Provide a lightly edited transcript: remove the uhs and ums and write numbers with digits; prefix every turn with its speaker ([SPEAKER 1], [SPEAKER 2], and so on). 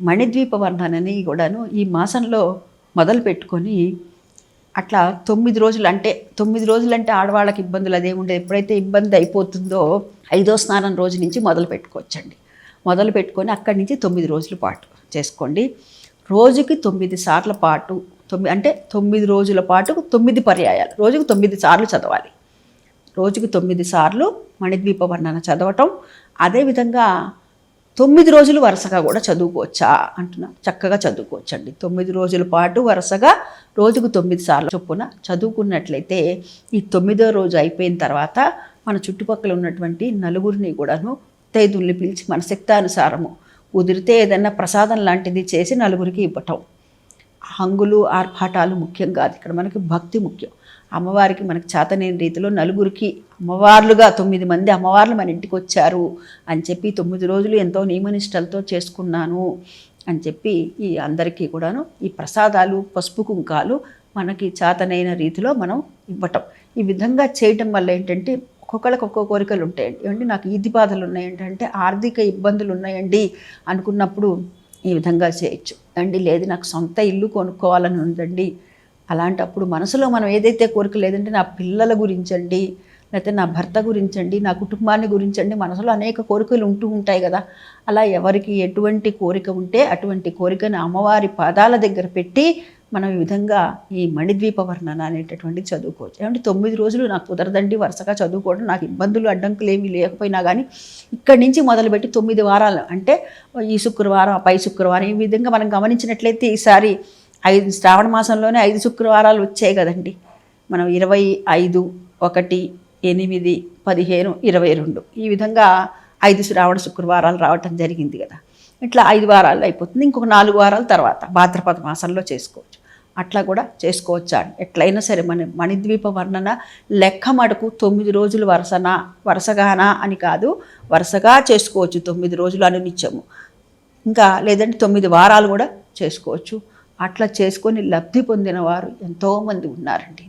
[SPEAKER 1] మణిద్వీప వర్ణనని కూడాను ఈ మాసంలో మొదలు పెట్టుకొని అట్లా 9 రోజులు అంటే 9 రోజులు అంటే ఆడవాళ్ళకి ఇబ్బందులు అదేముండదు. ఎప్పుడైతే ఇబ్బంది అయిపోతుందో 5వ స్నానం రోజు నుంచి మొదలు పెట్టుకోవచ్చండి. మొదలు పెట్టుకొని అక్కడి నుంచి 9 రోజుల పాటు చేసుకోండి. రోజుకి 9 సార్ల పాటు అంటే 9 రోజుల పాటు 9 పర్యాయాలు రోజుకు 9 సార్లు చదవాలి. రోజుకు 9 సార్లు మణిద్వీప వర్ణన చదవటం. అదేవిధంగా 9 రోజులు వరుసగా కూడా చదువుకోవచ్చా అంటున్నా. చక్కగా చదువుకోవచ్చండి. 9 రోజుల పాటు వరుసగా రోజుకు 9 సార్లు చొప్పున చదువుకున్నట్లయితే ఈ 9వ రోజు అయిపోయిన తర్వాత మన చుట్టుపక్కల ఉన్నటువంటి నలుగురిని కూడాను తైదుల్ని పిలిచి మన శక్తానుసారము కుదిరితే ఏదన్నా ప్రసాదం లాంటిది చేసి నలుగురికి ఇవ్వటం. హంగులు ఆర్భాటాలు ముఖ్యం కాదు, ఇక్కడ మనకి భక్తి ముఖ్యం. అమ్మవారికి మనకు చేతనైన రీతిలో నలుగురికి అమ్మవార్లుగా 9 మంది అమ్మవార్లు మన ఇంటికి వచ్చారు అని చెప్పి 9 రోజులు ఎంతో నియమనిష్టలతో చేసుకున్నాను అని చెప్పి ఈ అందరికీ కూడాను ఈ ప్రసాదాలు పసుపు కుంకాలు మనకి చేతనైన రీతిలో మనం ఇవ్వటం. ఈ విధంగా చేయటం వల్ల ఏంటంటే ఒక్కొక్కళ్ళకి ఒక్కో కోరికలు ఉంటాయండి. ఏమంటే నాకు ఈది బాధలు ఉన్నాయంటే ఆర్థిక ఇబ్బందులు ఉన్నాయండి అనుకున్నప్పుడు ఈ విధంగా చేయొచ్చు అండి. లేదు నాకు సొంత ఇల్లు కొనుక్కోవాలని ఉందండి, అలాంటప్పుడు మనసులో మనం ఏదైతే కోరిక లేదంటే నా పిల్లల గురించండి, లేకపోతే నా భర్త గురించండి, నా కుటుంబాన్ని గురించండి, మనసులో అనేక కోరికలు ఉంటూ ఉంటాయి కదా. అలా ఎవరికి ఎటువంటి కోరిక ఉంటే అటువంటి కోరికను అమ్మవారి పాదాల దగ్గర పెట్టి మనం ఈ విధంగా ఈ మణిద్వీప వర్ణన అనేటటువంటి చదువుకోవచ్చు. ఏమంటే 9 రోజులు నాకు కుదరదండి వరుసగా చదువుకోవడం, నాకు ఇబ్బందులు అడ్డంకులు ఏమీ లేకపోయినా కానీ ఇక్కడి నుంచి మొదలుపెట్టి 9 వారాలు అంటే ఈ శుక్రవారం పై శుక్రవారం ఈ విధంగా మనం గమనించినట్లయితే ఈసారి 5 శ్రావణ మాసంలోనే 5 శుక్రవారాలు వచ్చాయి కదండి. మనం 25, 1, 8, 15, 22 ఈ విధంగా 5 శ్రావణ శుక్రవారాలు రావటం జరిగింది కదా. ఇట్లా 5 వారాలు అయిపోతుంది. ఇంకొక 4 వారాల తర్వాత భాద్రపద మాసంలో చేసుకోవచ్చు. అట్లా కూడా చేసుకోవచ్చా ఎట్లయినా సరే మన మణిద్వీప వర్ణన లెక్క మటుకు 9 రోజులు వరుసగానా అని కాదు, వరుసగా చేసుకోవచ్చు 9 రోజులు అనునిత్యము. ఇంకా లేదంటే 9 వారాలు కూడా చేసుకోవచ్చు. అట్లా చేసుకొని లబ్ధి పొందిన వారు ఎంతోమంది ఉన్నారండి.